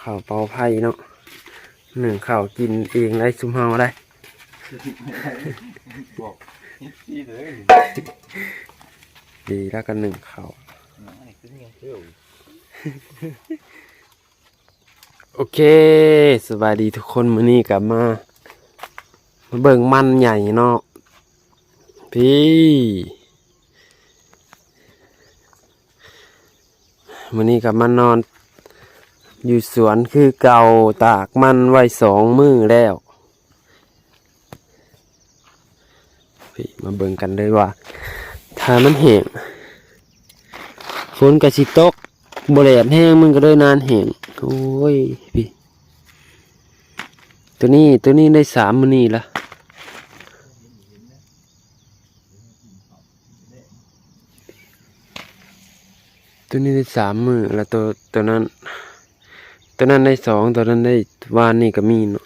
ข้าวเปาไผ่เนาะหนึ่งข้าวกินเองได้ซุมเฮาได้บอกนี่เลย ดีแล้วกันหนึ่งข้าวโอเคสบายดีทุกคนมื้อนี้กลับมาเบิ่งมันใหญ่เนาะพี่มื้อนี้กลับมานอนอยู่สวนคือเก่าตากมันไว้2 มื้อแล้วพี่มาเบิ่งกันเลยว่าถ้ามันแห้งฝนก็สิตกบ่แดดแห้งมันก็เลยนานแห้งโอ้ยพี่ตัวนี้ได้3 มื้อนี้ละตัวนี้ได้3 มื้อแล้วตัวนั้นได้2ตัวนั้นได้วานนี่ก็มีเนาะ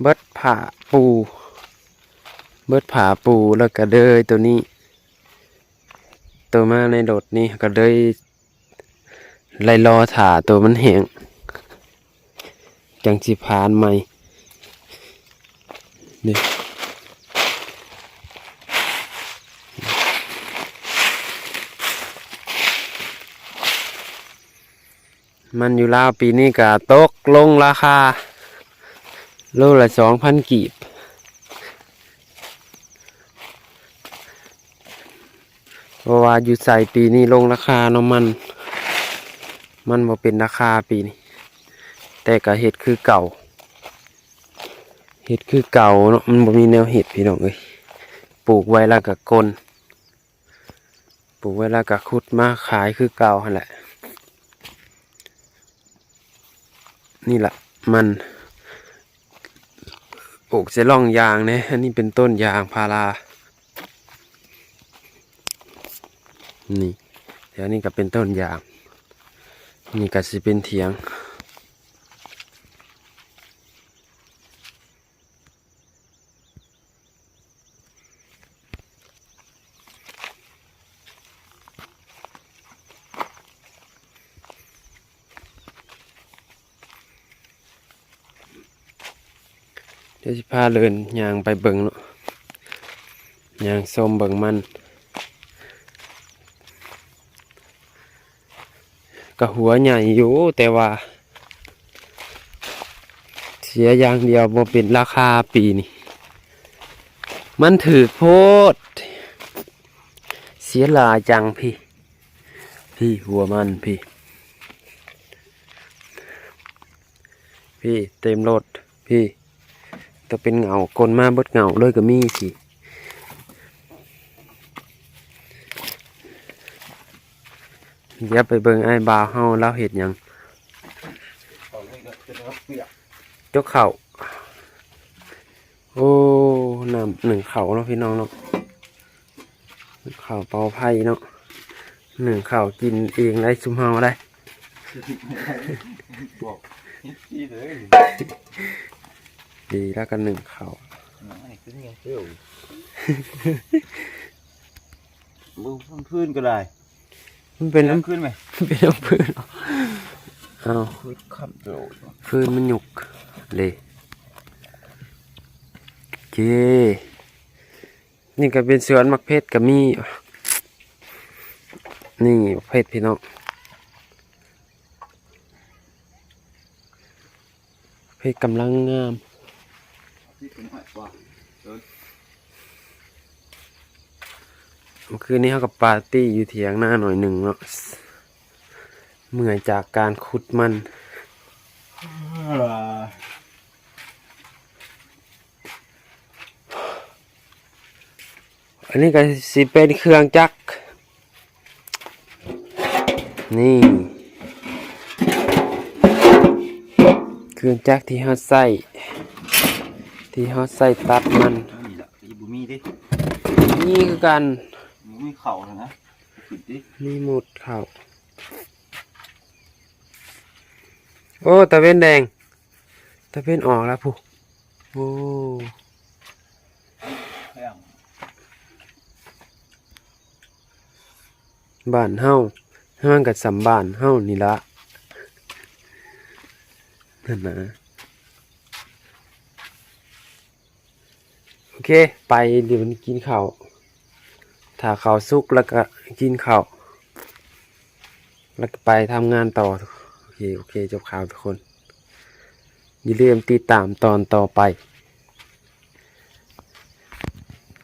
เบิดผ่าปูแล้วก็เดยตัวนี้ตัวมาในโดดนี่ก็เลยไล่รอถ่าตัวมันแห้งจังสิพานใหม่นี่มันอยู่ลาวปีนี้ก็ตกลงราคาโลละ2,000 กีบเพราะว่าอยู่ใส่ปีนี้ลงราคาเนาะมันบ่เป็นราคาปีนี้แต่ก็เห็ดคือเก่าเนาะมันบ่มีแนวเห็ดพี่น้องเอ้ยปลูกไว้แล้วก็กลปลูกไว้แล้วก็ขุดมาขายคือเก่าหั่นแหละนี่แหละมันปลูกเสล่องยางเนี่ยอันนี้เป็นต้นยางพารานี่เดี๋ยวนี้ก็เป็นต้นยางนี่ก็สิเป็นเถียงเดี๋ยวสิพาเดินยางไปเบิ่งเนาะยางส้มเบิ่งมันก็หัวใหญ่อยู่แต่ว่าเสียอย่างเดียวบ่เป็นราคาปีนี้มันถือโพดเสียหลายจังพี่หัวมันพี่เต็มรถพี่จะเป็นเหงากลมาเบิดเหงาเลยก็มีสิเดี๋ยวไปเบิ่งไอ้บ่าวเฮาแล้วเห็ดหยังยกเข่าโอ้น้ำ1 เข่าเนาะพี่น้องเนาะเข่าเปาไผ่เนาะ1 เข่ากินเองได้ซุมเฮาได้บอกนี่เลย ดีแล้วกัน1 เข่ามึงพื้นก็ได้มันเป็นน้ำ ขึ้นไหม เป็นน้ำพื้นเอา พื้นขับโดด พื้นมันหยุกเลยโอเคนี่ก็เป็นสวนมักเพชรก็มีนี่มักเพชรพี่น้องเพชรกำลังงามเมื่อคืนนี้เขากับปาร์ตี้อยู่เถียงหน้าหน่อยหนึ่งเนาะเมื่อยจากการขุดมันอันนี้ก็สิเป็นเครื่องจักรนี่เครื่องจักรที่เขาใส่ตัดมันนี่แหละอีบุมีดิ นี่คือกัน มีเข่าเลยนะปิดดิ มีหมุดเข่าโอ้ตะเวนแดงตะเวนออกแล้วผู้โอ้บ้านเฮา ให้มันกับสำบานเฮ้านี่ละนั่นนะโอเคไปเดี๋ยวมันกินข้าวถ้าข้าวสุกแล้วก็กินข้าวแล้วก็ไปทำงานต่อโอเคจบข่าวทุกคนอย่าลืมติดตามตอนต่อไป